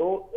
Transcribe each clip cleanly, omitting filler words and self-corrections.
2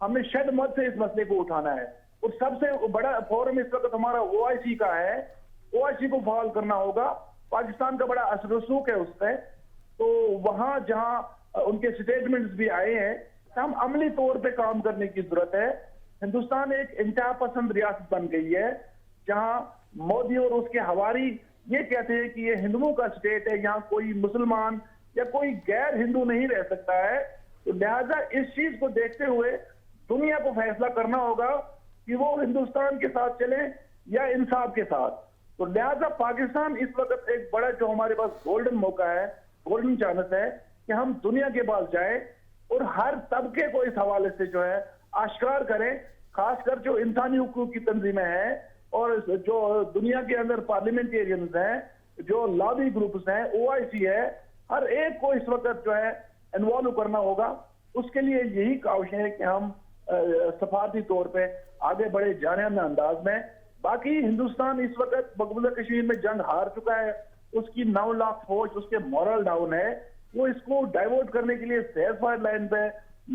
ہم نے شد مت سے اس مسئلے کو اٹھانا ہے، اور سب سے بڑا فورم اس وقت ہمارا OIC کا ہے. OIC کو فعال کرنا ہوگا. پاکستان کا بڑا اثر رسوخ ہے اس پہ، تو وہاں جہاں ان کے سٹیٹمنٹس بھی آئے ہیں، ہم عملی طور پہ کام کرنے کی ضرورت ہے. ہندوستان ایک انتہا پسند ریاست بن گئی ہے، جہاں مودی اور اس کے حواری یہ کہتے ہیں کہ یہ ہندوؤں کا اسٹیٹ ہے، یہاں کوئی مسلمان یا کوئی غیر ہندو نہیں رہ سکتا ہے. تو لہٰذا اس چیز کو دیکھتے ہوئے دنیا کو فیصلہ کرنا ہوگا کہ وہ ہندوستان کے ساتھ چلیں یا انصاف کے ساتھ. تو لہٰذا پاکستان اس وقت ایک بڑا جو ہمارے پاس گولڈن موقع ہے، گولڈن چانس ہے کہ ہم دنیا کے پاس جائیں اور ہر طبقے کو اس حوالے سے جو ہے آشکار کریں، خاص کر جو انسانی حقوق کی تنظیمیں ہیں اور جو دنیا کے اندر پارلیمنٹیرینز ہیں، جو لابی گروپس ہیں، OIC ہے، ہر ایک کو اس وقت جو ہے انوالو کرنا ہوگا. اس کے لیے یہی کاوش ہے کہ ہم سفارتی طور پہ آگے بڑھے جارحانہ انداز میں. باقی ہندوستان اس وقت مقبوضہ کشمیر میں جنگ ہار چکا ہے، اس کی 9 لاکھ فوج، اس کے مورل ڈاؤن ہے. وہ اس کو ڈائیورٹ کرنے کے لیے سیز فائر لائن پہ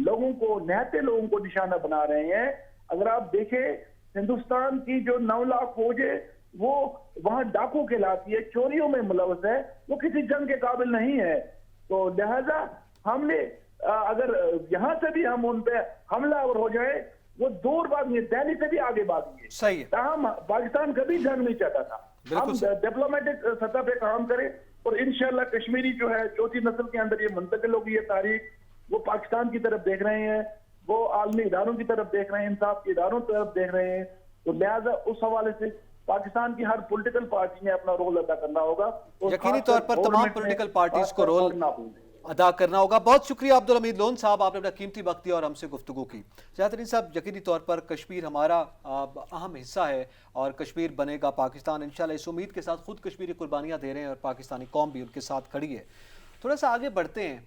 لوگوں کو، نہتے لوگوں کو نشانہ بنا رہے ہیں. اگر آپ دیکھیں ہندوستان کی جو 9 لاکھ فوج ہے وہ وہاں ڈاکو کہلاتی ہے، چوریوں میں ملوث ہے، وہ کسی جنگ کے قابل نہیں ہے. تو لہذا ہم نے اگر یہاں سے بھی ہم ان پہ حملہ آور ہو جائے، وہ دور بعد نہیں، دہلی سے بھی آگے بات ہے. صحیح ہے. تاہم پاکستان کبھی جنگ نہیں چاہتا تھا. ہم ڈپلومیٹک سطح پہ کام کریں اور انشاءاللہ کشمیری جو ہے چوتھی نسل کے اندر یہ منتقل ہوگی یہ تاریخ. وہ پاکستان کی طرف دیکھ رہے ہیں، وہ عالمی اداروں کی طرف دیکھ رہے ہیں، انصاف کے اداروں کی طرف دیکھ رہے ہیں. تو لہٰذا اس حوالے سے پاکستان کی ہر پولیٹیکل پارٹی نے اپنا رول ادا کرنا ہوگا. یقینی طور پر تمام پولیٹیکل پارٹیز کو رول ادا کرنا ہوگا. بہت شکریہ عبدالحمید لون صاحب، آپ نے اپنا قیمتی وقت دیا اور ہم سے گفتگو کی. جہاد صاحب، یقینی طور پر کشمیر ہمارا اہم حصہ ہے اور کشمیر بنے گا پاکستان انشاءاللہ. اس امید کے ساتھ خود کشمیری قربانیاں دے رہے ہیں اور پاکستانی قوم بھی ان کے ساتھ کھڑی ہے. تھوڑا سا آگے بڑھتے ہیں.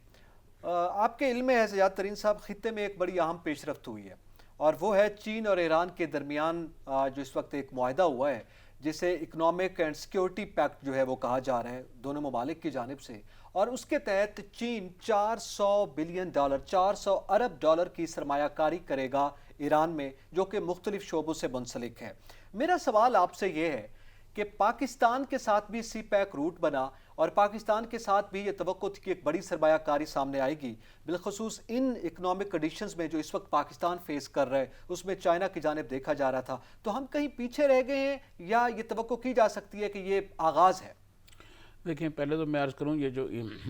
آپ کے علم میں ہے سجاد ترین صاحب، خطے میں ایک بڑی اہم پیش رفت ہوئی ہے اور وہ ہے چین اور ایران کے درمیان جو اس وقت ایک معاہدہ ہوا ہے جسے اکنامک اینڈ سیکیورٹی پیکٹ جو ہے وہ کہا جا رہا ہے دونوں ممالک کی جانب سے. اور اس کے تحت چین $400 بلین، $400 ارب کی سرمایہ کاری کرے گا ایران میں، جو کہ مختلف شعبوں سے منسلک ہے. میرا سوال آپ سے یہ ہے کہ پاکستان کے ساتھ بھی سی پیک روٹ بنا اور پاکستان کے ساتھ بھی یہ توقع تھی کہ ایک بڑی سرمایہ کاری سامنے آئے گی، بالخصوص ان اکنامک کنڈیشنز میں جو اس وقت پاکستان فیس کر رہے، اس میں چائنا کی جانب دیکھا جا رہا تھا. تو ہم کہیں پیچھے رہ گئے ہیں یا یہ توقع کی جا سکتی ہے کہ یہ آغاز ہے؟ دیکھیں، پہلے تو میں عرض کروں، یہ جو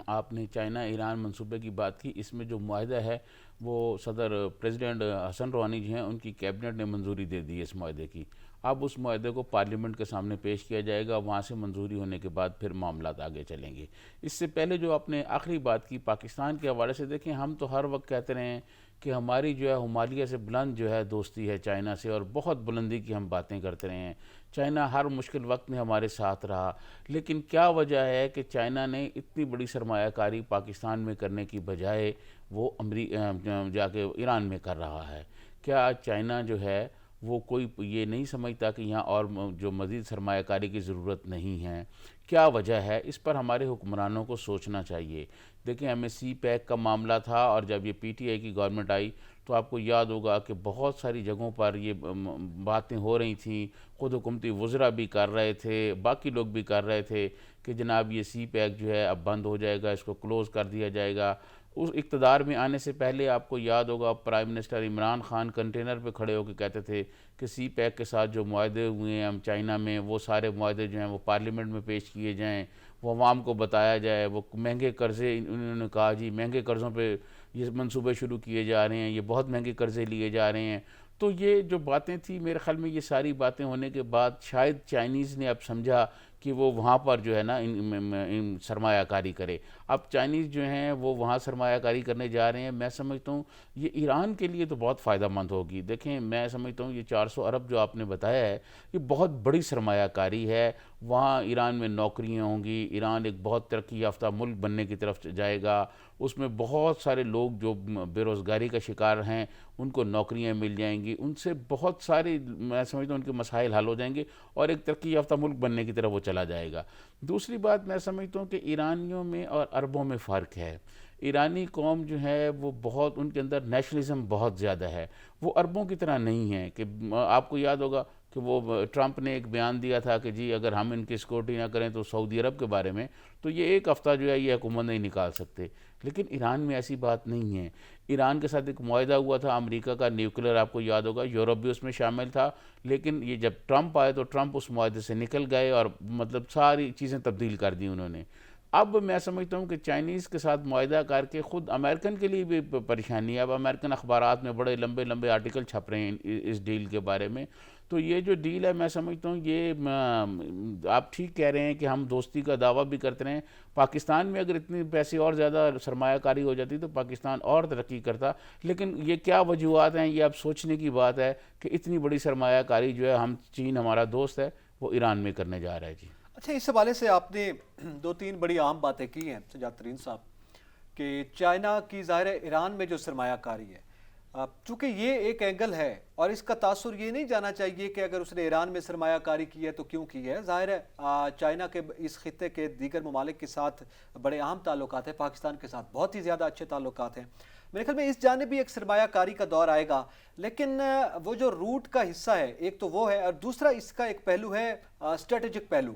آپ نے چائنا ایران منصوبے کی بات کی، اس میں جو معاہدہ ہے وہ صدر پریزیڈنٹ حسن روحانی جی ہیں، ان کی کیبنٹ نے منظوری دے دی ہے اس معاہدے کی. اب اس معاہدے کو پارلیمنٹ کے سامنے پیش کیا جائے گا، وہاں سے منظوری ہونے کے بعد پھر معاملات آگے چلیں گے. اس سے پہلے جو آپ نے آخری بات کی پاکستان کے حوالے سے، دیکھیں ہم تو ہر وقت کہتے رہے ہیں کہ ہماری جو ہے ہمالیہ سے بلند جو ہے دوستی ہے چائنا سے، اور بہت بلندی کی ہم باتیں کرتے رہے ہیں. چائنا ہر مشکل وقت میں ہمارے ساتھ رہا، لیکن کیا وجہ ہے کہ چائنا نے اتنی بڑی سرمایہ کاری پاکستان میں کرنے کی بجائے وہ جا کے ایران میں کر رہا ہے؟ کیا چائنا جو ہے وہ کوئی یہ نہیں سمجھتا کہ یہاں اور جو مزید سرمایہ کاری کی ضرورت نہیں ہے؟ کیا وجہ ہے؟ اس پر ہمارے حکمرانوں کو سوچنا چاہیے. دیکھیں، ہمیں سی پیک کا معاملہ تھا اور جب یہ پی ٹی آئی کی گورنمنٹ آئی تو آپ کو یاد ہوگا کہ بہت ساری جگہوں پر یہ باتیں ہو رہی تھیں، خود حکومتی وزراء بھی کر رہے تھے، باقی لوگ بھی کر رہے تھے کہ جناب یہ سی پیک جو ہے اب بند ہو جائے گا، اس کو کلوز کر دیا جائے گا. اس اقتدار میں آنے سے پہلے آپ کو یاد ہوگا prime minister Imran Khan container پہ کھڑے ہو کے کہتے تھے کہ سی پیک کے ساتھ جو معاہدے ہوئے ہیں ہم چائنا میں، وہ سارے معاہدے جو ہیں وہ پارلیمنٹ میں پیش کیے جائیں، وہ عوام کو بتایا جائے. وہ مہنگے قرضے، انہوں نے کہا جی مہنگے قرضوں پہ یہ منصوبے شروع کیے جا رہے ہیں، یہ بہت مہنگے قرضے لیے جا رہے ہیں. تو یہ جو باتیں تھیں، میرے خیال میں یہ ساری باتیں ہونے کے بعد شاید چائنیز نے اب سمجھا کہ وہ وہاں پر جو ہے نا ان سرمایہ کاری کرے. اب چائنیز جو ہیں وہ وہاں سرمایہ کاری کرنے جا رہے ہیں. میں سمجھتا ہوں یہ ایران کے لیے تو بہت فائدہ مند ہوگی. دیکھیں، میں سمجھتا ہوں یہ 400 ارب جو آپ نے بتایا ہے یہ بہت بڑی سرمایہ کاری ہے. وہاں ایران میں نوکریاں ہوں گی، ایران ایک بہت ترقی یافتہ ملک بننے کی طرف جائے گا. اس میں بہت سارے لوگ جو بے روزگاری کا شکار ہیں ان کو نوکریاں مل جائیں گی، ان سے بہت سارے میں سمجھتا ہوں ان کے مسائل حل ہو جائیں گے اور ایک ترقی یافتہ ملک بننے کی طرف وہ چلا جائے گا. دوسری بات میں سمجھتا ہوں کہ ایرانیوں میں اور عربوں میں فرق ہے. ایرانی قوم جو ہے وہ بہت، ان کے اندر نیشنلزم بہت زیادہ ہے، وہ عربوں کی طرح نہیں ہے کہ آپ کو یاد ہوگا کہ وہ ٹرمپ نے ایک بیان دیا تھا کہ جی اگر ہم ان کی سیکورٹی نہ کریں تو سعودی عرب کے بارے میں، تو یہ ایک ہفتہ جو ہے یہ حکومت نہیں نکال سکتے. لیکن ایران میں ایسی بات نہیں ہے. ایران کے ساتھ ایک معاہدہ ہوا تھا امریکہ کا نیوکلیر، آپ کو یاد ہوگا، یورپ بھی اس میں شامل تھا، لیکن یہ جب ٹرمپ آئے تو ٹرمپ اس معاہدے سے نکل گئے اور مطلب ساری چیزیں تبدیل کر دی انہوں نے. اب میں سمجھتا ہوں کہ چائنیز کے ساتھ معاہدہ کر کے خود امریکن کے لیے بھی پریشانی ہے. اب امریکن اخبارات میں بڑے لمبے لمبے آرٹیکل چھپ رہے ہیں اس ڈیل کے بارے میں. تو یہ جو ڈیل ہے میں سمجھتا ہوں یہ آپ ٹھیک کہہ رہے ہیں کہ ہم دوستی کا دعویٰ بھی کرتے رہے ہیں. پاکستان میں اگر اتنی پیسے اور زیادہ سرمایہ کاری ہو جاتی تو پاکستان اور ترقی کرتا. لیکن یہ کیا وجوہات ہیں، یہ اب سوچنے کی بات ہے کہ اتنی بڑی سرمایہ کاری جو ہے چین ہمارا دوست ہے وہ ایران میں کرنے جا رہا ہے. جی اچھا، اس حوالے سے آپ نے دو تین بڑی عام باتیں کی ہیں سجاد ترین صاحب کہ چائنا کی ظاہر ہے ایران میں جو سرمایہ کاری ہے، چونکہ یہ ایک اینگل ہے اور اس کا تاثر یہ نہیں جانا چاہیے کہ اگر اس نے ایران میں سرمایہ کاری کی ہے تو کیوں کی ہے. ظاہر ہے چائنا کے اس خطے کے دیگر ممالک کے ساتھ بڑے اہم تعلقات ہیں، پاکستان کے ساتھ بہت ہی زیادہ اچھے تعلقات ہیں. میرے خیال میں اس جانب بھی ایک سرمایہ کاری کا دور آئے گا، لیکن وہ جو روٹ کا حصہ ہے ایک تو وہ ہے، اور دوسرا اس کا ایک پہلو ہے اسٹریٹجک پہلو،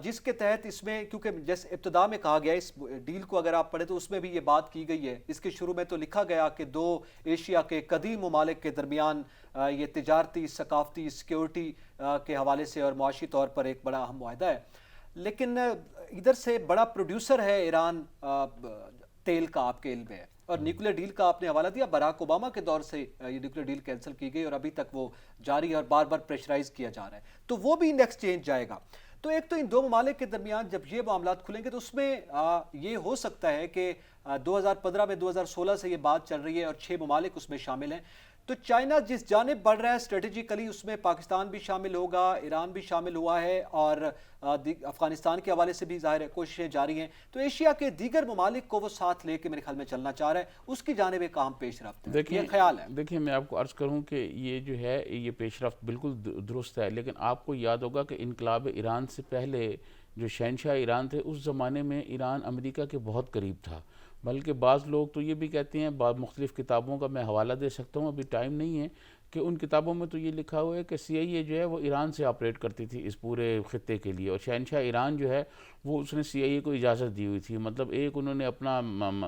جس کے تحت اس میں، کیونکہ جیسے ابتدا میں کہا گیا اس ڈیل کو اگر آپ پڑھیں تو اس میں بھی یہ بات کی گئی ہے. اس کے شروع میں تو لکھا گیا کہ دو ایشیا کے قدیم ممالک کے درمیان یہ تجارتی، ثقافتی، سیکیورٹی کے حوالے سے اور معاشی طور پر ایک بڑا اہم معاہدہ ہے. لیکن ادھر سے بڑا پروڈیوسر ہے ایران تیل کا، آپ کے علم ہے، اور نیوکلیر ڈیل کا آپ نے حوالہ دیا. براک اوباما کے دور سے یہ نیوکلیر ڈیل کینسل کی گئی اور ابھی تک وہ جاری ہے اور بار بار پریشرائز کیا جا رہا ہے. تو وہ بھی نیکسٹ چینج جائے گا. تو ایک تو ان دو ممالک کے درمیان جب یہ معاملات کھلیں گے تو اس میں یہ ہو سکتا ہے کہ 2015 میں 2016 سے یہ بات چل رہی ہے اور 6 ممالک اس میں شامل ہیں. تو چائنا جس جانب بڑھ رہا ہے اسٹریٹجیکلی، اس میں پاکستان بھی شامل ہوگا، ایران بھی شامل ہوا ہے، اور افغانستان کے حوالے سے بھی ظاہر ہے کوششیں جاری ہیں. تو ایشیا کے دیگر ممالک کو وہ ساتھ لے کے میرے خیال میں چلنا چاہ رہا ہے، اس کی جانب ایک اہم پیش رفت ہے. یہ خیال ہے. دیکھیں میں آپ کو عرض کروں کہ یہ جو ہے یہ پیش رفت بالکل درست ہے، لیکن آپ کو یاد ہوگا کہ انقلاب ایران سے پہلے جو شہنشاہ ایران تھے اس زمانے میں ایران امریکہ کے بہت قریب تھا. بلکہ بعض لوگ تو یہ بھی کہتے ہیں، بعض مختلف کتابوں کا میں حوالہ دے سکتا ہوں، ابھی ٹائم نہیں ہے، کہ ان کتابوں میں تو یہ لکھا ہوا ہے کہ سی آئی اے جو ہے وہ ایران سے آپریٹ کرتی تھی اس پورے خطے کے لیے، اور شہنشاہ ایران جو ہے وہ اس نے سی آئی اے کو اجازت دی ہوئی تھی. مطلب ایک انہوں نے اپنا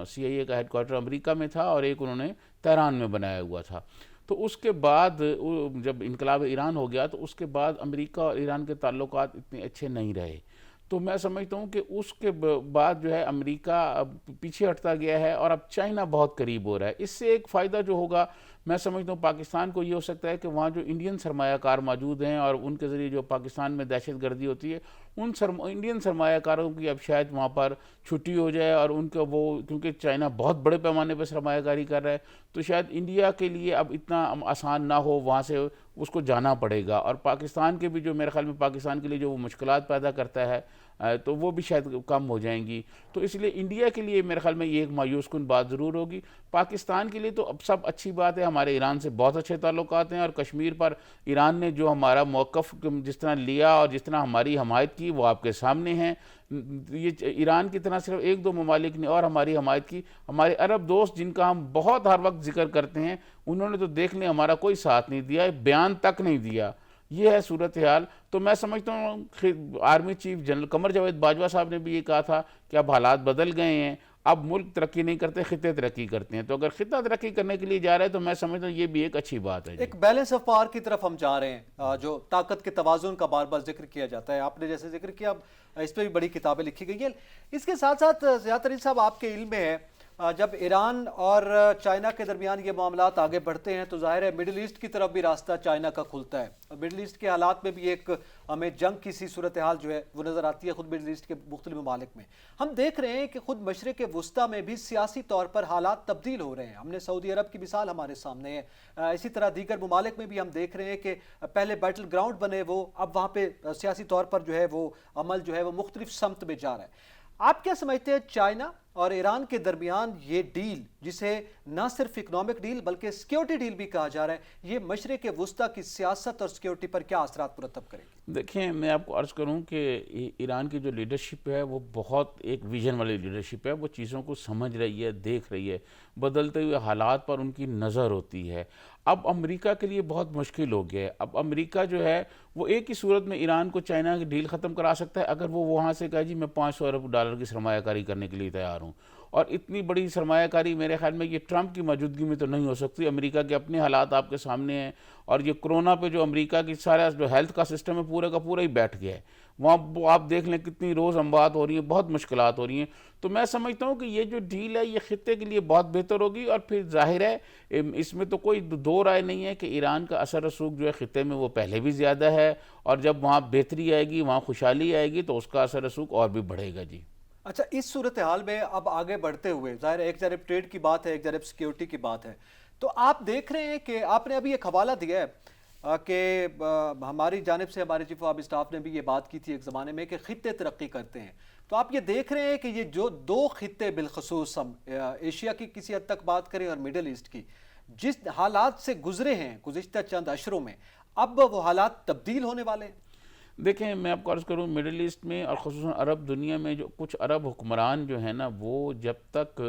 سی آئی اے کا ہیڈ کوارٹر امریکہ میں تھا اور ایک انہوں نے تہران میں بنایا ہوا تھا. تو اس کے بعد جب انقلاب ایران ہو گیا تو اس کے بعد امریکہ اور ایران کے تعلقات اتنے اچھے نہیں رہے. تو میں سمجھتا ہوں کہ اس کے بعد جو ہے امریکہ پیچھے ہٹتا گیا ہے اور اب چائنا بہت قریب ہو رہا ہے. اس سے ایک فائدہ جو ہوگا میں سمجھتا ہوں پاکستان کو یہ ہو سکتا ہے کہ وہاں جو انڈین سرمایہ کار موجود ہیں اور ان کے ذریعے جو پاکستان میں دہشت گردی ہوتی ہے، ان انڈین سرمایہ کاروں کی اب شاید وہاں پر چھٹی ہو جائے، اور ان کا وہ کیونکہ چائنا بہت بڑے پیمانے پہ سرمایہ کاری کر رہا ہے تو شاید انڈیا کے لیے اب اتنا آسان نہ ہو وہاں سے اس کو جانا پڑے گا. اور پاکستان کے بھی جو میرے خیال میں پاکستان کے لیے جو وہ مشکلات پیدا کرتا ہے تو وہ بھی شاید کم ہو جائیں گی. تو اس لیے انڈیا کے لیے میرے خیال میں یہ ایک مایوس کن بات ضرور ہوگی. پاکستان کے لیے تو اب سب اچھی بات ہے، ہمارے ایران سے بہت اچھے تعلقات ہیں، اور کشمیر پر ایران نے جو ہمارا موقف جس طرح لیا اور جس طرح ہماری حمایت کی وہ آپ کے سامنے ہیں. یہ ایران کی طرح صرف ایک دو ممالک نے اور ہماری حمایت کی. ہمارے عرب دوست جن کا ہم بہت ہر وقت ذکر کرتے ہیں انہوں نے تو دیکھ لیں ہمارا کوئی ساتھ نہیں دیا، بیان تک نہیں دیا. یہ ہے صورتحال. تو میں سمجھتا ہوں army chief general Qamar Javed Bajwa صاحب نے بھی یہ کہا تھا کہ اب حالات بدل گئے ہیں، اب ملک ترقی نہیں کرتے، خطے ترقی کرتے ہیں. تو اگر خطہ ترقی کرنے کے لیے جا رہا ہے تو میں سمجھتا ہوں یہ بھی ایک اچھی بات ہے. ایک بیلنس آف پاور کی طرف ہم جا رہے ہیں، جو طاقت کے توازن کا بار بار ذکر کیا جاتا ہے. آپ نے جیسے ذکر کیا، اس پہ بھی بڑی کتابیں لکھی گئی ہیں. اس کے ساتھ ساتھ سجاد ترین صاحب آپ کے علم میں ہے جب ایران اور چائنا کے درمیان یہ معاملات آگے بڑھتے ہیں تو ظاہر ہے مڈل ایسٹ کی طرف بھی راستہ چائنا کا کھلتا ہے. مڈل ایسٹ کے حالات میں بھی ایک ہمیں جنگ کی سی صورتحال جو ہے وہ نظر آتی ہے خود مڈل ایسٹ کے مختلف ممالک میں. ہم دیکھ رہے ہیں کہ خود مشرق وسطیٰ میں بھی سیاسی طور پر حالات تبدیل ہو رہے ہیں. ہم نے سعودی عرب کی مثال ہمارے سامنے ہے، اسی طرح دیگر ممالک میں بھی ہم دیکھ رہے ہیں کہ پہلے بیٹل گراؤنڈ بنے وہ اب وہاں پہ سیاسی طور پر جو ہے وہ عمل جو ہے وہ مختلف سمت میں جا رہا ہے. آپ کیا سمجھتے ہیں چائنا اور ایران کے درمیان یہ ڈیل، جسے نہ صرف اکنامک ڈیل بلکہ سیکیورٹی ڈیل بھی کہا جا رہا ہے، یہ مشرق وسطیٰ کی سیاست اور سیکیورٹی پر کیا اثرات مرتب کرے گی؟ دیکھیں، میں آپ کو عرض کروں کہ ایران کی جو لیڈرشپ ہے وہ بہت ایک ویژن والی لیڈرشپ ہے. وہ چیزوں کو سمجھ رہی ہے، دیکھ رہی ہے، بدلتے ہوئے حالات پر ان کی نظر ہوتی ہے. اب امریکہ کے لیے بہت مشکل ہو گیا ہے. اب امریکہ جو ہے وہ ایک ہی صورت میں ایران کو چائنا کی ڈیل ختم کرا سکتا ہے اگر وہ وہاں سے کہا جی میں $500 ارب کی سرمایہ کاری کرنے کے لیے تیار ہوں. اور اتنی بڑی سرمایہ کاری میرے خیال میں یہ ٹرمپ کی موجودگی میں تو نہیں ہو سکتی. امریکہ کے اپنے حالات آپ کے سامنے ہیں، اور یہ کرونا پہ جو امریکہ کی سارا جو ہیلتھ کا سسٹم ہے پورے کا پورا ہی بیٹھ گیا ہے. وہاں آپ دیکھ لیں کتنی روز اموات ہو رہی ہیں، بہت مشکلات ہو رہی ہیں. تو میں سمجھتا ہوں کہ یہ جو ڈیل ہے یہ خطے کے لیے بہت بہتر ہوگی. اور پھر ظاہر ہے اس میں تو کوئی دو رائے نہیں ہے کہ ایران کا اثر رسوخ جو ہے خطے میں وہ پہلے بھی زیادہ ہے، اور جب وہاں بہتری آئے گی، وہاں خوشحالی آئے گی تو اس کا اثر رسوخ اور بھی بڑھے گا. جی اچھا، اس صورتحال میں اب آگے بڑھتے ہوئے ظاہر ہے ایک جانب ٹریڈ کی بات ہے، ایک جانب سیکیورٹی کی بات ہے، تو آپ دیکھ رہے ہیں کہ آپ نے ابھی ایک حوالہ دیا ہے کہ ہماری جانب سے ہمارے چیف آف اسٹاف نے بھی یہ بات کی تھی ایک زمانے میں کہ خطے ترقی کرتے ہیں. تو آپ یہ دیکھ رہے ہیں کہ یہ جو دو خطے بالخصوص ہم ایشیا کی کسی حد تک بات کریں اور مڈل ایسٹ کی، جس حالات سے گزرے ہیں گزشتہ چند اشروں میں، اب وہ حالات تبدیل ہونے والے ہیں. دیکھیں، میں آپ کو عرض کروں مڈل ایسٹ میں اور خصوصاً عرب دنیا میں جو کچھ عرب حکمران جو ہیں نا، وہ جب تک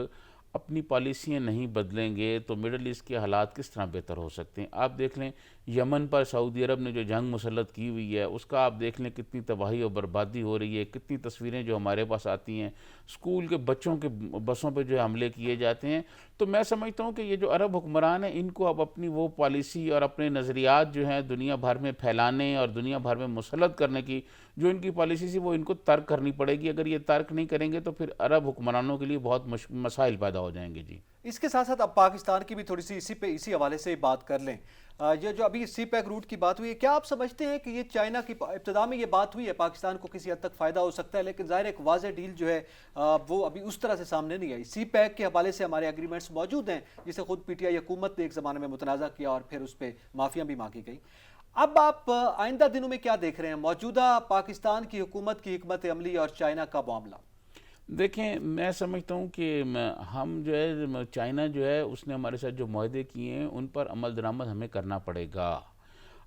اپنی پالیسیاں نہیں بدلیں گے تو مڈل ایسٹ کے حالات کس طرح بہتر ہو سکتے ہیں. آپ دیکھ لیں یمن پر سعودی عرب نے جو جنگ مسلط کی ہوئی ہے اس کا آپ دیکھ لیں کتنی تباہی اور بربادی ہو رہی ہے. کتنی تصویریں جو ہمارے پاس آتی ہیں، اسکول کے بچوں کے بسوں پہ جو حملے کیے جاتے ہیں. تو میں سمجھتا ہوں کہ یہ جو عرب حکمران ہیں ان کو اب اپنی وہ پالیسی اور اپنے نظریات جو ہیں دنیا بھر میں پھیلانے اور دنیا بھر میں مسلط کرنے کی جو ان کی پالیسی تھی وہ ان کو ترک کرنی پڑے گی. اگر یہ ترک نہیں کریں گے تو پھر عرب حکمرانوں کے لیے بہت مسائل پیدا ہو جائیں گے. جی اس کے ساتھ ساتھ اب پاکستان کی بھی تھوڑی سی اسی حوالے سے بات کر لیں. یہ جو ابھی سی پیک روٹ کی بات ہوئی ہے، کیا آپ سمجھتے ہیں کہ یہ چائنا کی ابتدا میں یہ بات ہوئی ہے پاکستان کو کسی حد تک فائدہ ہو سکتا ہے، لیکن ظاہر ایک واضح ڈیل جو ہے وہ ابھی اس طرح سے سامنے نہیں آئی. سی پیک کے حوالے سے ہمارے ایگریمنٹس موجود ہیں جسے خود پی ٹی آئی حکومت نے ایک زمانے میں متنازع کیا اور پھر اس پہ معافیاں بھی مانگی گئی. اب آپ آئندہ دنوں میں کیا دیکھ رہے ہیں موجودہ پاکستان کی حکومت کی حکمت عملی اور چائنا کا معاملہ؟ دیکھیں، میں سمجھتا ہوں کہ ہم جو ہے چائنا جو ہے اس نے ہمارے ساتھ جو معاہدے کیے ہیں ان پر عمل درآمد ہمیں کرنا پڑے گا.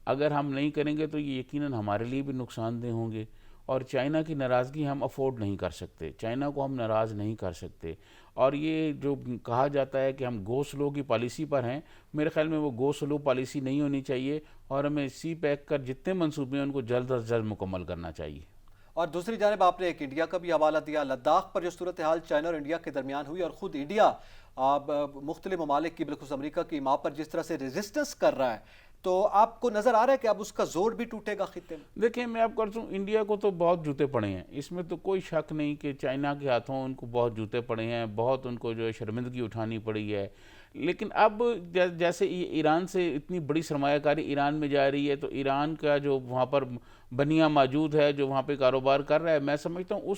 اگر ہم نہیں کریں گے تو یہ یقیناً ہمارے لیے بھی نقصان دہ ہوں گے. اور چائنا کی ناراضگی ہم افورڈ نہیں کر سکتے، چائنا کو ہم ناراض نہیں کر سکتے. اور یہ جو کہا جاتا ہے کہ ہم گو سلو کی پالیسی پر ہیں، میرے خیال میں وہ گو سلو پالیسی نہیں ہونی چاہیے، اور ہمیں سی پیک کر جتنے منصوبے ہیں ان کو جلد از جلد مکمل کرنا چاہیے. اور دوسری جانب آپ نے ایک انڈیا کا بھی حوالہ دیا. لداخ پر جو صورتحال چائنا اور انڈیا کے درمیان ہوئی اور خود انڈیا مختلف ممالک کی بالخصوص امریکہ کی ماں پر جس طرح سے ریزسٹنس کر رہا ہے، تو آپ کو نظر آ رہا ہے کہ اب اس کا زور بھی ٹوٹے گا خطے میں؟ دیکھیں، میں آپ کو عرض کروں انڈیا کو تو بہت جوتے پڑے ہیں، اس میں تو کوئی شک نہیں کہ چائنا کے ہاتھوں ان کو بہت جوتے پڑے ہیں، بہت ان کو جو ہے شرمندگی اٹھانی پڑی ہے. لیکن اب جیسے ایران سے اتنی بڑی سرمایہ کاری ایران میں جا رہی ہے تو ایران کا جو وہاں پر بنیاں موجود ہے جو وہاں پہ کاروبار کر رہا ہے، میں سمجھتا ہوں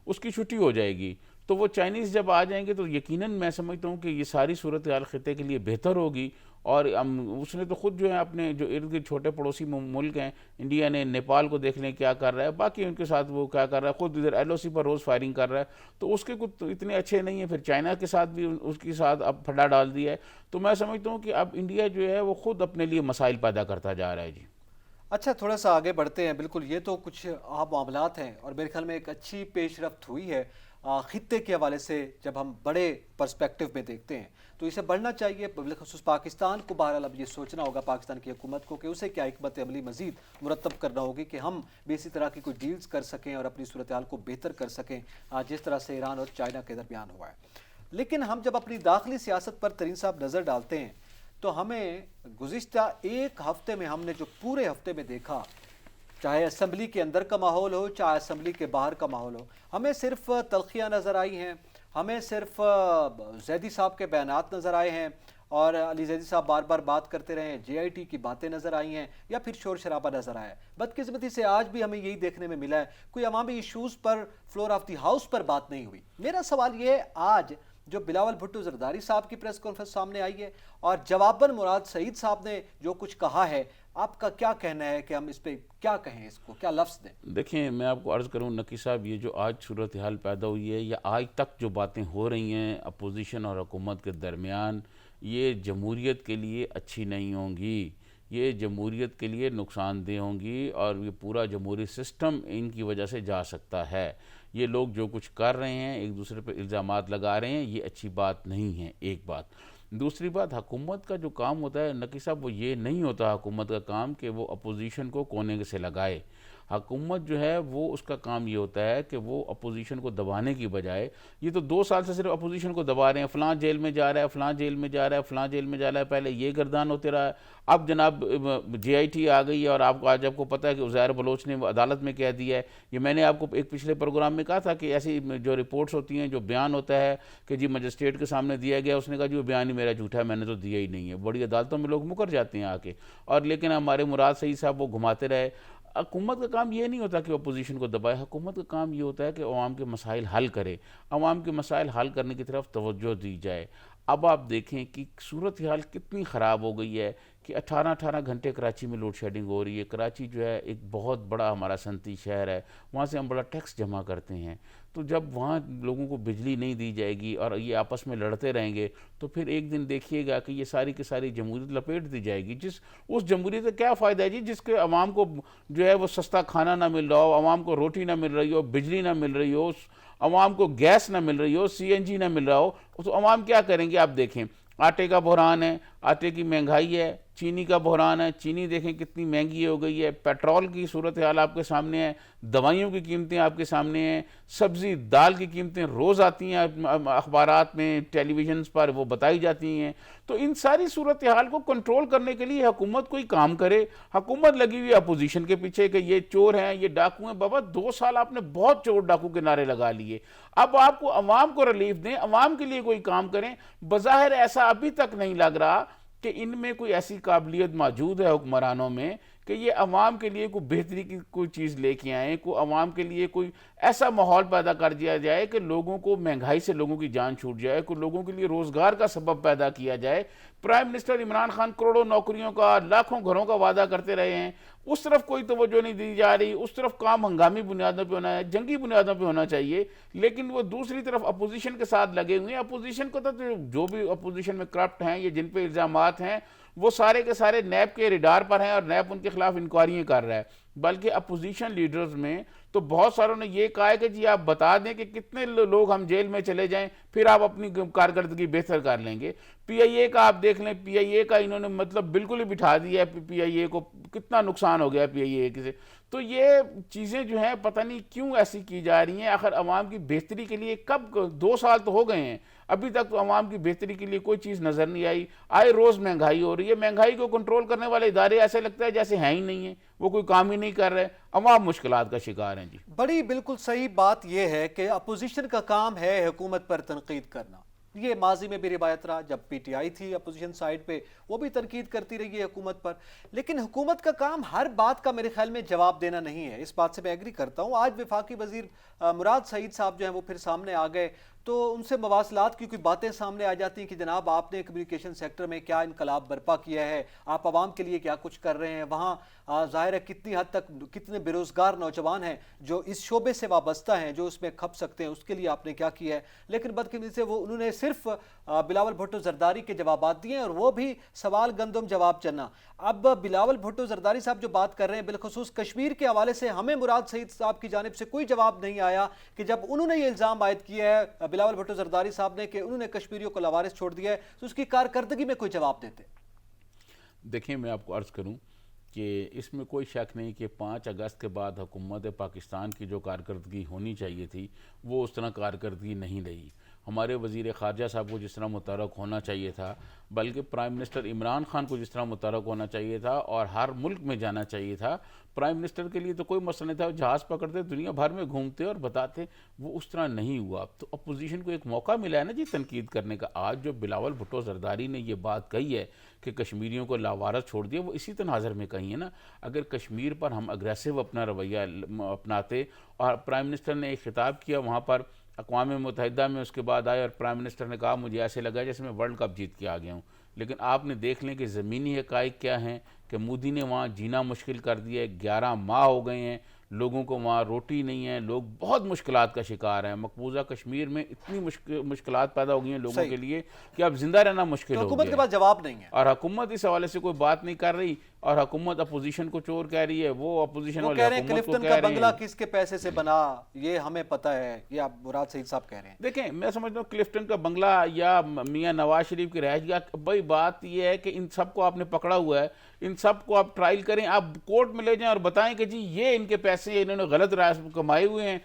اس کی چھٹی ہو جائے گی. تو وہ چائنیز جب آ جائیں گے تو یقیناً میں سمجھتا ہوں کہ یہ ساری صورتحال خطے کے لیے بہتر ہوگی. اور اس نے تو خود جو ہے اپنے جو ارد گرد چھوٹے پڑوسی ملک ہیں، انڈیا نے نیپال کو دیکھ لیں کیا کر رہا ہے، باقی ان کے ساتھ وہ کیا کر رہا ہے، خود ادھر ایل او سی پر روز فائرنگ کر رہا ہے. تو اس کے کچھ اتنے اچھے نہیں ہیں. پھر چائنا کے ساتھ بھی اس کے ساتھ اب پھڈا ڈال دیا ہے. تو میں سمجھتا ہوں کہ اب انڈیا جو ہے وہ خود اپنے لیے مسائل پیدا کرتا جا رہا ہے. جی اچھا، تھوڑا سا آگے بڑھتے ہیں. بالکل یہ تو کچھ عام معاملات ہیں اور میرے خیال میں ایک اچھی پیش رفت ہوئی ہے خطے کے حوالے سے. جب ہم بڑے پرسپیکٹو میں دیکھتے ہیں تو اسے بڑھنا چاہیے. بالخصوص پاکستان کو بہرحال اب یہ سوچنا ہوگا پاکستان کی حکومت کو کہ اسے کیا حکمت عملی مزید مرتب کرنا ہوگی کہ ہم بھی اسی طرح کی کوئی ڈیلز کر سکیں اور اپنی صورتحال کو بہتر کر سکیں جس طرح سے ایران اور چائنا کے درمیان ہوا ہے. لیکن ہم جب اپنی داخلی سیاست پر ترین صاحب نظر ڈالتے ہیں تو ہمیں گزشتہ ایک ہفتے میں ہم نے جو پورے ہفتے میں دیکھا، چاہے اسمبلی کے اندر کا ماحول ہو چاہے اسمبلی کے باہر کا ماحول ہو، ہمیں صرف تلخیاں نظر آئی ہیں، ہمیں صرف زیدی صاحب کے بیانات نظر آئے ہیں اور علی زیدی صاحب بار بار بات کرتے رہے ہیں، جے آئی ٹی کی باتیں نظر آئی ہیں یا پھر شور شرابہ نظر آیا ہے. بدقسمتی سے آج بھی ہمیں یہی دیکھنے میں ملا ہے، کوئی عوامی ایشوز پر فلور آف دی ہاؤس پر بات نہیں ہوئی. میرا سوال یہ ہے، آج جو بلاول بھٹو زرداری صاحب کی پریس کانفرنس سامنے آئی ہے اور جواباً مراد سعید صاحب نے جو کچھ کہا ہے، آپ کا کیا کہنا ہے کہ ہم اس پہ کیا کہیں، اس کو کیا لفظ دیں؟ دیکھیں میں آپ کو عرض کروں نقی صاحب، یہ جو آج صورتحال پیدا ہوئی ہے یا آج تک جو باتیں ہو رہی ہیں اپوزیشن اور حکومت کے درمیان، یہ جمہوریت کے لیے اچھی نہیں ہوں گی، یہ جمہوریت کے لیے نقصان دہ ہوں گی، اور یہ پورا جمہوری سسٹم ان کی وجہ سے جا سکتا ہے۔ یہ لوگ جو کچھ کر رہے ہیں، ایک دوسرے پہ الزامات لگا رہے ہیں، یہ اچھی بات نہیں ہے، ایک بات۔ دوسری بات، حکومت کا جو کام ہوتا ہے نقی صاحب، وہ یہ نہیں ہوتا حکومت کا کام کہ وہ اپوزیشن کو کونے سے لگائے۔ حکومت جو ہے وہ اس کا کام یہ ہوتا ہے کہ وہ اپوزیشن کو دبانے کی بجائے، یہ تو 2 سال سے صرف اپوزیشن کو دبا رہے ہیں، فلاں جیل میں جا رہا ہے، فلاں جیل میں جا رہا ہے، فلاں جیل میں جا رہا ہے، پہلے یہ گردان ہوتے رہا ہے، اب جناب جے آئی ٹی آ گئی ہے، اور آج آپ کو پتہ ہے کہ عزیر بلوچ نے عدالت میں کہہ دیا ہے۔ یہ میں نے آپ کو ایک پچھلے پروگرام میں کہا تھا کہ ایسی جو رپورٹس ہوتی ہیں، جو بیان ہوتا ہے کہ جی مجسٹریٹ کے سامنے دیا گیا، اس نے کہا جی وہ بیان ہی میرا جھوٹا ہے، میں نے تو دیا ہی نہیں ہے۔ بڑی عدالتوں میں لوگ مکر جاتے ہیں آ کے، اور لیکن ہمارے مراد سعید صاحب وہ گھماتے رہے۔ حکومت کا کام یہ نہیں ہوتا کہ اپوزیشن کو دبائے، حکومت کا کام یہ ہوتا ہے کہ عوام کے مسائل حل کرے، عوام کے مسائل حل کرنے کی طرف توجہ دی جائے۔ اب آپ دیکھیں کہ صورتحال کتنی خراب ہو گئی ہے کہ 18 گھنٹے کراچی میں لوڈ شیڈنگ ہو رہی ہے۔ کراچی جو ہے ایک بہت بڑا ہمارا صنعتی شہر ہے، وہاں سے ہم بڑا ٹیکس جمع کرتے ہیں، تو جب وہاں لوگوں کو بجلی نہیں دی جائے گی اور یہ آپس میں لڑتے رہیں گے، تو پھر ایک دن دیکھیے گا کہ یہ ساری کی ساری جمہوریت لپیٹ دی جائے گی۔ اس جمہوریت کا کیا فائدہ ہے جی، جس کے عوام کو جو ہے وہ سستا کھانا نہ مل رہا ہو، عوام کو روٹی نہ مل رہی ہو، بجلی نہ مل رہی ہو، عوام کو گیس نہ مل رہی ہو، سی این جی نہ مل رہا ہو، تو عوام کیا کریں گے؟ آپ دیکھیں آٹے کا بحران ہے، آٹے کی مہنگائی ہے، چینی کا بحران ہے، چینی دیکھیں کتنی مہنگی ہو گئی ہے، پیٹرول کی صورتحال آپ کے سامنے ہے، دوائیوں کی قیمتیں آپ کے سامنے ہیں، سبزی دال کی قیمتیں روز آتی ہیں اخبارات میں، ٹیلی ویژنز پر وہ بتائی جاتی ہیں۔ تو ان ساری صورتحال کو کنٹرول کرنے کے لیے حکومت کوئی کام کرے۔ حکومت لگی ہوئی اپوزیشن کے پیچھے کہ یہ چور ہیں، یہ ڈاکو ہیں۔ بابا 2 سال آپ نے بہت چور ڈاکو کے نعرے لگا لیے، اب آپ کو عوام کو ریلیف دیں، عوام کے لیے کوئی کام کریں۔ بظاہر ایسا ابھی تک نہیں لگ رہا کہ ان میں کوئی ایسی قابلیت موجود ہے حکمرانوں میں کہ یہ عوام کے لیے کوئی بہتری کی کوئی چیز لے کے آئیں، کوئی عوام کے لیے کوئی ایسا ماحول پیدا کر دیا جائے کہ لوگوں کو مہنگائی سے لوگوں کی جان چھوٹ جائے، کوئی لوگوں کے لیے روزگار کا سبب پیدا کیا جائے۔ پرائم منسٹر عمران خان کروڑوں نوکریوں کا، لاکھوں گھروں کا وعدہ کرتے رہے ہیں، اس طرف کوئی توجہ نہیں دی جا رہی۔ اس طرف کام ہنگامی بنیادوں پہ ہونا ہے، جنگی بنیادوں پہ ہونا چاہیے، لیکن وہ دوسری طرف اپوزیشن کے ساتھ لگے ہوئے ہیں۔ اپوزیشن کو تو جو بھی اپوزیشن میں کرپٹ ہیں یا جن پہ الزامات ہیں، وہ سارے کے سارے نیب کے ریڈار پر ہیں، اور نیب ان کے خلاف انکوائریاں کر رہا ہے۔ بلکہ اپوزیشن لیڈرز میں تو بہت ساروں نے یہ کہا ہے کہ جی آپ بتا دیں کہ کتنے لوگ ہم جیل میں چلے جائیں، پھر آپ اپنی کارکردگی بہتر کر لیں گے۔ پی آئی اے کا آپ دیکھ لیں، پی آئی اے کا انہوں نے مطلب بالکل ہی بٹھا دیا ہے، پی آئی اے کو کتنا نقصان ہو گیا پی آئی اے سے۔ تو یہ چیزیں جو ہیں پتہ نہیں کیوں ایسی کی جا رہی ہیں۔ آخر عوام کی بہتری کے لیے کب 2 سال تو ہو گئے ہیں، ابھی تک تو عوام کی بہتری کے لیے کوئی چیز نظر نہیں آئی۔ آئے روز مہنگائی ہو رہی ہے، مہنگائی کو کنٹرول کرنے والے ادارے ایسے لگتا ہے جیسے ہیں ہی نہیں ہیں، وہ کوئی کام ہی نہیں کر رہے، عوام مشکلات کا شکار ہیں جی۔ بڑی بالکل صحیح بات یہ ہے کہ اپوزیشن کا کام ہے حکومت پر تنقید کرنا۔ یہ ماضی میں بھی روایت رہا، جب پی ٹی آئی تھی اپوزیشن سائیڈ پہ، وہ بھی تنقید کرتی رہی ہے حکومت پر۔ لیکن حکومت کا کام ہر بات کا میرے خیال میں جواب دینا نہیں ہے، اس بات سے میں ایگری کرتا ہوں۔ آج وفاقی وزیر مراد سعید صاحب جو ہیں وہ پھر سامنے آ گئے، تو ان سے مواصلات کی کوئی باتیں سامنے آ جاتی ہیں کہ جناب آپ نے کمیونیکیشن سیکٹر میں کیا انقلاب برپا کیا ہے، آپ عوام کے لیے کیا کچھ کر رہے ہیں۔ وہاں ظاہر ہے کتنی حد تک کتنے بے روزگار نوجوان ہیں جو اس شعبے سے وابستہ ہیں، جو اس میں کھپ سکتے ہیں، اس کے لیے آپ نے کیا کیا ہے۔ لیکن بدقسمتی سے انہوں نے صرف بلاول بھٹو زرداری کے جوابات دیے ہیں، اور وہ بھی سوال گندم جواب چنا۔ اب بلاول بھٹو زرداری صاحب جو بات کر رہے ہیں بالخصوص کشمیر کے حوالے سے، ہمیں مراد سعید صاحب کی جانب سے کوئی جواب نہیں آیا کہ جب انہوں نے یہ الزام عائد کیا ہے بلاول بھٹو زرداری صاحب نے کہ انہوں نے کشمیریوں کو لاوارث چھوڑ دیا ہے، تو اس کی کارکردگی میں کوئی جواب دیتے۔ دیکھیں میں آپ کو عرض کروں کہ اس میں کوئی شک نہیں کہ 5 اگست کے بعد حکومت پاکستان کی جو کارکردگی ہونی چاہیے تھی وہ اس طرح کارکردگی نہیں رہی۔ ہمارے وزیر خارجہ صاحب کو جس طرح متحرک ہونا چاہیے تھا، بلکہ پرائم منسٹر عمران خان کو جس طرح متحرک ہونا چاہیے تھا اور ہر ملک میں جانا چاہیے تھا، پرائم منسٹر کے لیے تو کوئی مسئلہ نہیں تھا، جہاز پکڑتے دنیا بھر میں گھومتے اور بتاتے، وہ اس طرح نہیں ہوا۔ تو اپوزیشن کو ایک موقع ملا ہے نا جی تنقید کرنے کا۔ آج جو بلاول بھٹو زرداری نے یہ بات کہی ہے کہ کشمیریوں کو لاوارث چھوڑ دیا، وہ اسی تناظر میں کہی ہے نا۔ اگر کشمیر پر ہم اگریسو اپنا رویہ اپناتے، اور پرائم منسٹر نے ایک خطاب کیا وہاں پر اقوام متحدہ میں اس کے بعد آئے اور پرائم منسٹر نے کہا مجھے ایسے لگا جیسے میں ورلڈ کپ جیت کے آ گیا ہوں. لیکن آپ نے دیکھ لیں کہ زمینی حقائق کیا ہیں کہ مودی نے وہاں جینا مشکل کر دیا ہے. 11 ماہ ہو گئے ہیں, لوگوں کو وہاں روٹی نہیں ہے, لوگ بہت مشکلات کا شکار ہیں. مقبوضہ کشمیر میں اتنی مشکلات پیدا ہو گئی ہیں لوگوں کے لیے کہ اب زندہ رہنا مشکل تو ہو حکومت گیا کے ہے. پاس جواب نہیں ہے. اور حکومت اس حوالے سے کوئی بات نہیں کر رہی, اور حکومت اپوزیشن کو چور کہہ رہی ہے, وہ اپوزیشن وہ والے کہہ رہے ہیں حکومت کو کلفٹن کہہ کا رہے بنگلہ ہیں. کس کے پیسے سے بنا یہ ہمیں پتہ ہے, یہ آپ مراد سعید صاحب کہہ رہے ہیں. دیکھیں میں سمجھتا ہوں کلفٹن کا بنگلہ یا میاں نواز شریف کی رہائش گاہ, بھائی بات یہ ہے کہ ان سب کو آپ نے پکڑا ہوا ہے, ان سب کو آپ ٹرائل کریں, آپ کورٹ میں لے جائیں اور بتائیں کہ جی یہ ان کے پیسے انہوں نے غلط رائے کمائے ہوئے ہیں.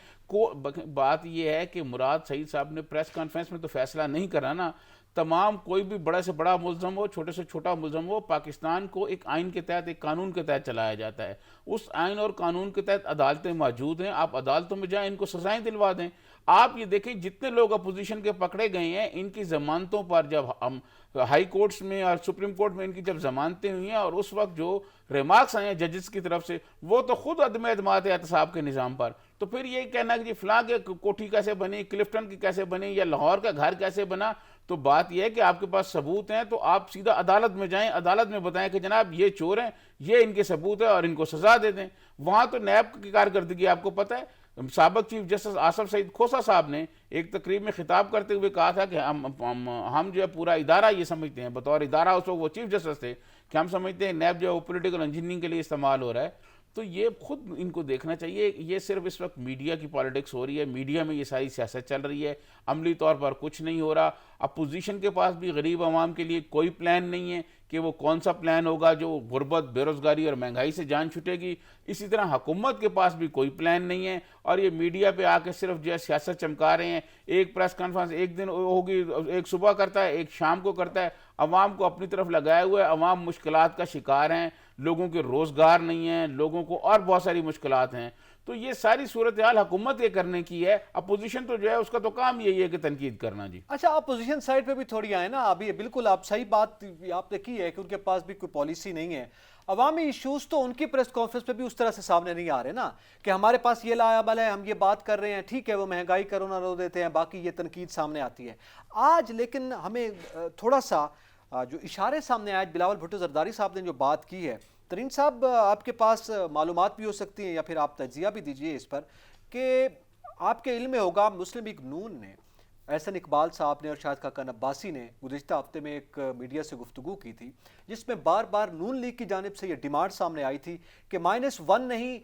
بات یہ ہے کہ مراد سعید صاحب نے پریس کانفرنس میں تو فیصلہ نہیں کرا نا. تمام کوئی بھی بڑے سے بڑا ملزم ہو, چھوٹے سے چھوٹا ملزم ہو, پاکستان کو ایک آئین کے تحت, ایک قانون کے تحت چلایا جاتا ہے. اس آئین اور قانون کے تحت عدالتیں موجود ہیں, آپ عدالتوں میں جائیں, ان کو سزائیں دلوا دیں. آپ یہ دیکھیں جتنے لوگ اپوزیشن کے پکڑے گئے ہیں ان کی ضمانتوں پر, جب ہم ہائی کورٹس میں اور سپریم کورٹ میں ان کی جب ضمانتیں ہوئی ہیں اور اس وقت جو ریمارکس آئے ہیں ججز کی طرف سے, وہ تو خود عدم اعتماد ہے احتساب کے نظام پر. تو پھر یہ کہنا کہ جی فلاں کے کوٹھی کیسے بنی, کلفٹن کی کیسے بنی, یا لاہور کا گھر کیسے بنا, تو بات یہ ہے کہ آپ کے پاس ثبوت ہیں تو آپ سیدھا عدالت میں جائیں, عدالت میں بتائیں کہ جناب یہ چور ہیں, یہ ان کے ثبوت ہے, اور ان کو سزا دے دیں. وہاں تو نیب کی کارکردگی آپ کو پتہ ہے. سابق چیف جسٹس آصف سعید کھوسہ صاحب نے ایک تقریب میں خطاب کرتے ہوئے کہا تھا کہ ہم جو ہے پورا ادارہ یہ سمجھتے ہیں, بطور ادارہ اس وقت وہ چیف جسٹس تھے, کہ ہم سمجھتے ہیں نیب جو ہے وہ پولیٹیکل انجینئرنگ کے لیے استعمال ہو رہا ہے. تو یہ خود ان کو دیکھنا چاہیے, یہ صرف اس وقت میڈیا کی پالیٹکس ہو رہی ہے, میڈیا میں یہ ساری سیاست چل رہی ہے, عملی طور پر کچھ نہیں ہو رہا. اپوزیشن کے پاس بھی غریب عوام کے لیے کوئی پلان نہیں ہے کہ وہ کون سا پلان ہوگا جو غربت, بے روزگاری اور مہنگائی سے جان چھٹے گی. اسی طرح حکومت کے پاس بھی کوئی پلان نہیں ہے, اور یہ میڈیا پہ آ کے صرف جو ہے سیاست چمکا رہے ہیں. ایک پریس کانفرنس ایک دن ہوگی, ایک صبح کرتا ہے, ایک شام کو کرتا ہے, عوام کو اپنی طرف لگائے ہوئے, عوام مشکلات کا شکار ہیں, لوگوں کے روزگار نہیں ہیں, لوگوں کو اور بہت ساری مشکلات ہیں. تو یہ ساری صورتحال حکومت کے کرنے کی ہے, اپوزیشن تو جو ہے اس کا تو کام یہی ہے کہ تنقید کرنا. جی اچھا, اپوزیشن سائڈ پہ بھی تھوڑی آئے نا. ابھی بالکل آپ صحیح بات آپ نے کی ہے کہ ان کے پاس بھی کوئی پالیسی نہیں ہے. عوامی ایشوز تو ان کی پریس کانفرنس پہ بھی اس طرح سے سامنے نہیں آ رہے نا, کہ ہمارے پاس یہ لایا بل ہے, ہم یہ بات کر رہے ہیں, ٹھیک ہے وہ مہنگائی کرونا رو دیتے ہیں, باقی یہ تنقید سامنے آتی ہے آج. لیکن ہمیں تھوڑا سا جو اشارے سامنے آئے, بلاول بھٹو زرداری صاحب نے جو بات کی ہے, ترین صاحب آپ کے پاس معلومات بھی ہو سکتی ہیں یا پھر آپ تجزیہ بھی دیجئے اس پر, کہ آپ کے علم میں ہوگا مسلم لیگ نون نے, احسن اقبال صاحب نے اور شاہد خاقان عباسی نے گزشتہ ہفتے میں ایک میڈیا سے گفتگو کی تھی, جس میں بار بار نون لیگ کی جانب سے یہ ڈیمانڈ سامنے آئی تھی کہ -1 نہیں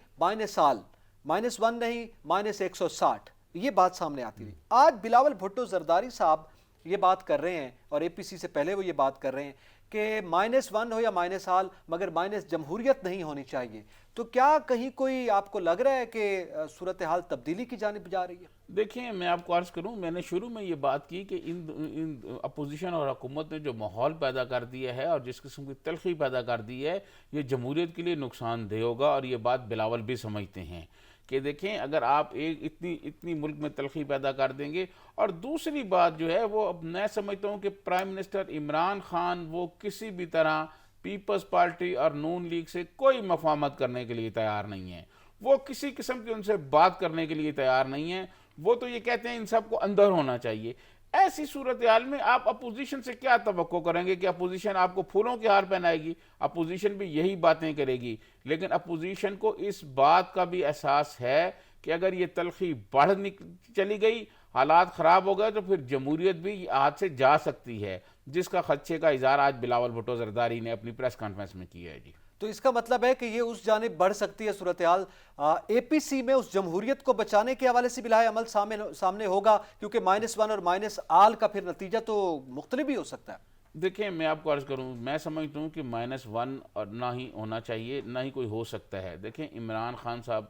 -سال, -1 نہیں -160, یہ بات سامنے آتی تھی. آج بلاول بھٹو زرداری صاحب یہ بات کر رہے ہیں, اور اے پی سی سے پہلے وہ یہ بات کر رہے ہیں کہ -1 ہو یا -سال, مگر جمہوریت نہیں ہونی چاہیے. تو کیا کہیں کوئی آپ کو لگ رہا ہے کہ صورتحال تبدیلی کی جانب جا رہی ہے؟ دیکھیں میں آپ کو عرض کروں, میں نے شروع میں یہ بات کی کہ ان اپوزیشن اور حکومت نے جو ماحول پیدا کر دیا ہے اور جس قسم کی تلخی پیدا کر دی ہے, یہ جمہوریت کے لیے نقصان دہ ہوگا. اور یہ بات بلاول بھی سمجھتے ہیں کہ دیکھیں اگر آپ ایک اتنی ملک میں تلخی پیدا کر دیں گے. اور دوسری بات جو ہے وہ, اب میں سمجھتا ہوں کہ پرائم منسٹر عمران خان وہ کسی بھی طرح پیپلز پارٹی اور نون لیگ سے کوئی مفاہمت کرنے کے لیے تیار نہیں ہے, وہ کسی قسم کی ان سے بات کرنے کے لیے تیار نہیں ہے. وہ تو یہ کہتے ہیں ان سب کو اندر ہونا چاہیے. ایسی صورتحال میں آپ اپوزیشن سے کیا توقع کریں گے کہ اپوزیشن آپ کو پھولوں کے ہار پہنائے گی؟ اپوزیشن بھی یہی باتیں کرے گی. لیکن اپوزیشن کو اس بات کا بھی احساس ہے کہ اگر یہ تلخی بڑھ چلی گئی, حالات خراب ہو گئے, تو پھر جمہوریت بھی ہاتھ سے جا سکتی ہے, جس کا خدشے کا اظہار آج بلاول بھٹو زرداری نے اپنی پریس کانفرنس میں کیا ہے. جی تو اس کا مطلب ہے کہ یہ اس جانب بڑھ سکتی ہے صورتحال, اے پی سی میں اس جمہوریت کو بچانے کے حوالے سے بھی لاہ عمل سامنے ہوگا, کیونکہ -1 اور -آل کا پھر نتیجہ تو مختلف بھی ہو سکتا ہے. دیکھیں میں آپ کو عرض کروں, میں سمجھتا ہوں کہ -1 اور نہ ہی ہونا چاہیے, نہ ہی کوئی ہو سکتا ہے. دیکھیں عمران خان صاحب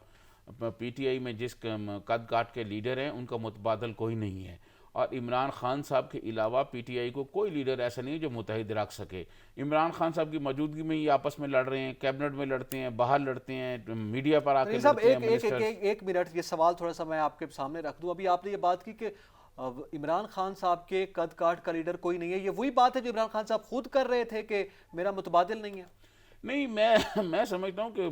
پی ٹی آئی میں جس قد کاٹ کے لیڈر ہیں, ان کا متبادل کوئی نہیں ہے. اور عمران خان صاحب کے علاوہ پی ٹی آئی کو کوئی لیڈر ایسا نہیں ہے جو متحد رکھ سکے. عمران خان صاحب کی موجودگی میں ہی آپس میں لڑ رہے ہیں, کیبنٹ میں لڑتے ہیں, باہر لڑتے ہیں, میڈیا پر آ کے لڑتے ہیں. ایک منٹ, یہ سوال تھوڑا سا میں آپ کے سامنے رکھ دوں. ابھی آپ نے یہ بات کی کہ عمران خان صاحب کے قد کاٹ کا لیڈر کوئی نہیں ہے, یہ وہی بات ہے جو عمران خان صاحب خود کر رہے تھے کہ میرا متبادل نہیں ہے. نہیں, میں سمجھتا ہوں کہ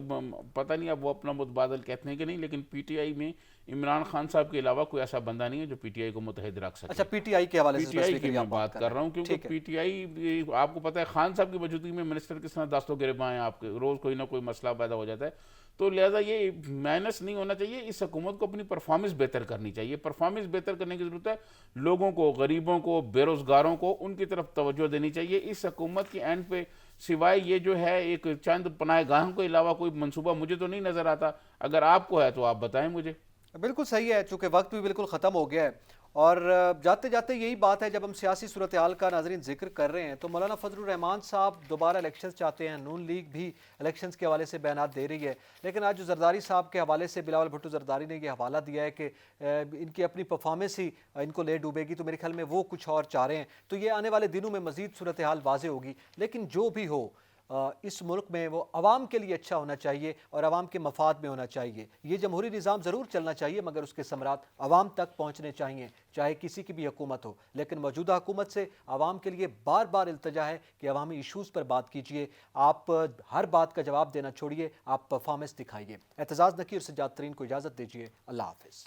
پتہ نہیں اب وہ اپنا متبادل کہتے ہیں کہ نہیں, لیکن پی ٹی آئی میں عمران خان صاحب کے علاوہ کوئی ایسا بندہ نہیں ہے جو پی ٹی آئی کو متحد رکھ سکے. اچھا پی ٹی آئی کے حوالے پی سے ٹی آئی کی specifically میں آپ بات کر رہا ہوں کیونکہ ٹھیک ہے. پی ٹی آئی آپ کو پتہ ہے خان صاحب کی موجودگی میں منسٹر کس طرح دستوں گریباں ہیں آپ کے, روز کوئی نہ کوئی مسئلہ پیدا ہو جاتا ہے. تو لہٰذا یہ مائنس نہیں ہونا چاہیے. اس حکومت کو اپنی پرفارمنس بہتر کرنی چاہیے. پرفارمنس بہتر کرنے کی ضرورت ہے. لوگوں کو, غریبوں کو, بے روزگاروں کو ان کی طرف توجہ دینی چاہیے. اس حکومت کی اینڈ پہ سوائے یہ جو ہے ایک چند پناہ گاہوں کے علاوہ کوئی منصوبہ مجھے تو نہیں نظر آتا. اگر آپ کو ہے تو آپ بتائیں مجھے. بالکل صحیح ہے, چونکہ وقت بھی بالکل ختم ہو گیا ہے, اور جاتے جاتے یہی بات ہے, جب ہم سیاسی صورتحال کا ناظرین ذکر کر رہے ہیں تو مولانا فضل الرحمان صاحب دوبارہ الیکشنز چاہتے ہیں. نون لیگ بھی الیکشنز کے حوالے سے بیانات دے رہی ہے, لیکن آج جو زرداری صاحب کے حوالے سے بلاول بھٹو زرداری نے یہ حوالہ دیا ہے کہ ان کی اپنی پرفارمنس ہی ان کو لے ڈوبے گی, تو میرے خیال میں وہ کچھ اور چاہ رہے ہیں. تو یہ آنے والے دنوں میں مزید صورتحال واضح ہوگی. لیکن جو بھی ہو, اس ملک میں وہ عوام کے لیے اچھا ہونا چاہیے اور عوام کے مفاد میں ہونا چاہیے. یہ جمہوری نظام ضرور چلنا چاہیے مگر اس کے ثمرات عوام تک پہنچنے چاہیے, چاہے کسی کی بھی حکومت ہو. لیکن موجودہ حکومت سے عوام کے لیے بار بار التجا ہے کہ عوامی ایشوز پر بات کیجیے. آپ ہر بات کا جواب دینا چھوڑیے, آپ پرفارمنس دکھائیے. اعتزاز نقی اور سجاد ترین کو اجازت دیجیے. اللہ حافظ.